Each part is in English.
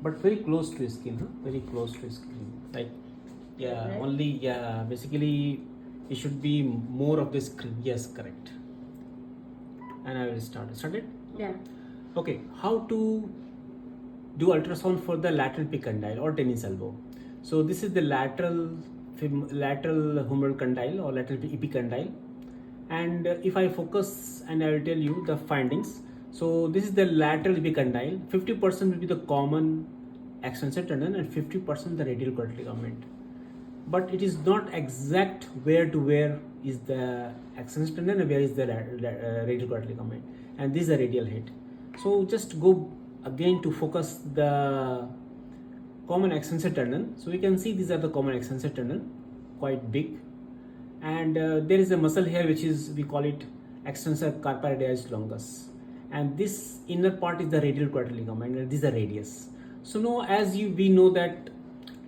but very close to skin, huh? Very close to skin. Like, yeah, Right? only, yeah, basically it should be more of the screen. Yes, correct. And I will start. Started? Yeah. Okay, how to do ultrasound for the lateral epicondyle or tennis elbow. So this is the lateral humeral condyle or lateral epicondyle, and if I focus and I will tell you the findings. So this is the lateral epicondyle. 50% will be the common extensor tendon and 50% the radial quadratic ligament. But it is not exact where to where is the extensor tendon and where is the radial quadratic ligament, and this is the radial head. So just go again to focus the common extensor tendon. So we can see these are the common extensor tendon, quite big, and there is a muscle here which is, we call it extensor carpi radialis longus, and this inner part is the radial quadratic ligament, and this is the radius. So now, as we know that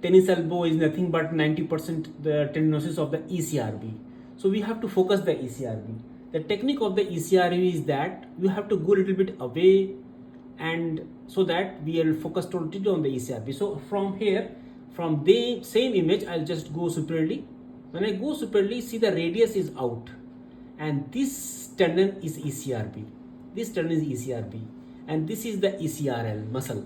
tennis elbow is nothing but 90% the tendinosis of the ECRB. So we have to focus the ECRB. The technique of the ECRB is that you have to go a little bit away, and so that we will focus totally on the ECRB. So from here, from the same image, I'll just go superiorly. When I go superiorly, see the radius is out, and this tendon is ECRB. This tendon is ECRB, and this is the ECRL muscle.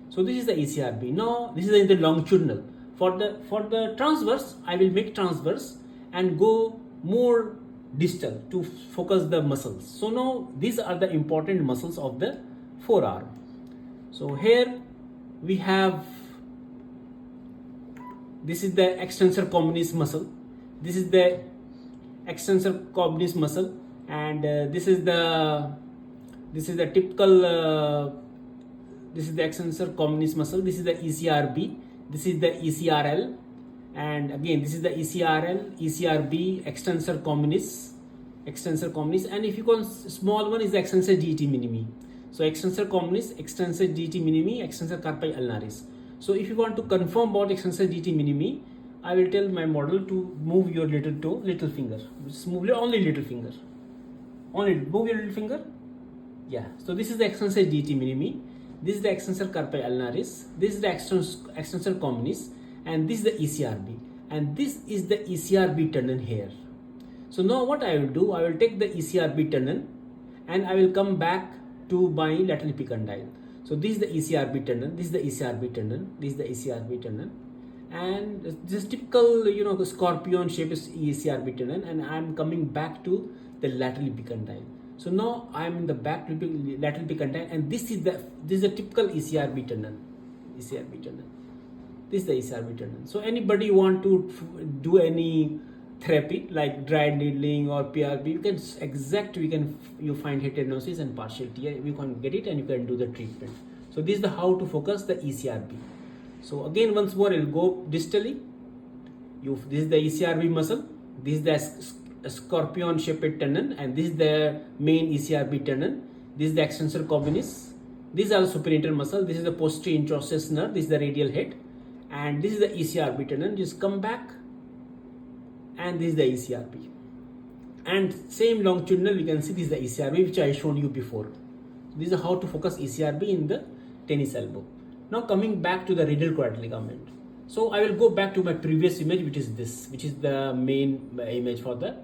So this is the ECRB. Now this is the longitudinal. For the transverse, I will make transverse and go more distal to focus the muscles. So now these are the important muscles of the forearm. So here we have, this is the extensor communis muscle. This is the extensor communis muscle, and this is the typical. This is the extensor communis muscle. This is the ECRB. This is the ECRL, and again this is the ECRL, ECRB, extensor communis, and if you call small one is the extensor GT minimi. So extensor communis, extensor GT minimi, extensor carpi ulnaris. So if you want to confirm about extensor GT minimi, I will tell my model to move your little toe, little finger. Just move only little finger. Only move your little finger. Yeah. So this is the extensor GT minimi. This is the extensor carpi ulnaris. This is the extensor communis, and this is the ECRB, and this is the ECRB tendon here. So now what I will do, I will take the ECRB tendon, and I will come back to my lateral epicondyle. So this is the ECRB tendon. This is the ECRB tendon. This is the ECRB tendon, and this typical, the scorpion shape is ECRB tendon, and I am coming back to the lateral epicondyle. So now I am in the back lateral epicondyle, and this is the typical ECRB tendon. ECRB tendon. This is the ECRB tendon. So anybody want to do any therapy like dry needling or PRP, you find here tendinosis and partial tear. You can get it and you can do the treatment. So this is the how to focus the ECRB. So again, once more, it will go distally. This is the ECRB muscle. This is the scorpion shaped tendon, and this is the main ECRB tendon. This is the extensor communis. These are the superior muscle. This is the posterior interosseous nerve. This is the radial head, and this is the ECRB tendon. Just come back, and this is the ECRB. And same longitudinal, we can see this is the ECRB which I showed you before. This is how to focus ECRB in the tennis elbow. Now coming back to the radial quadratic ligament. So I will go back to my previous image, which is this, which is the main image for the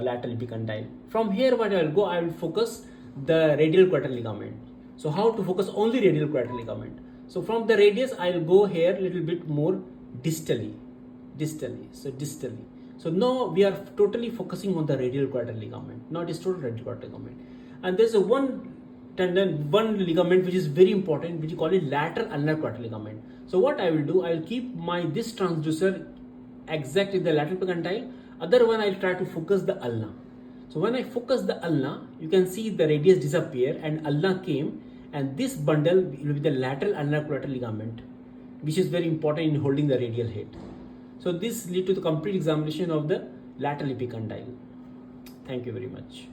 lateral epicondyle. From here, what I will go, I will focus the radial quadratic ligament. So how to focus only radial quadratic ligament? So from the radius, I will go here a little bit more distally. So now we are totally focusing on the radial quadratic ligament, not distal radial quadratic ligament. And there's one ligament which is very important, which you call it lateral ulnar quadratic ligament. So what I will do, I will keep this transducer exact in the lateral epicondyle. Other one, I will try to focus the ulna. So when I focus the ulna, you can see the radius disappear and ulna came, and this bundle will be the lateral ulnar quadratic ligament, which is very important in holding the radial head. So this lead to the complete examination of the lateral epicondyle. Thank you very much.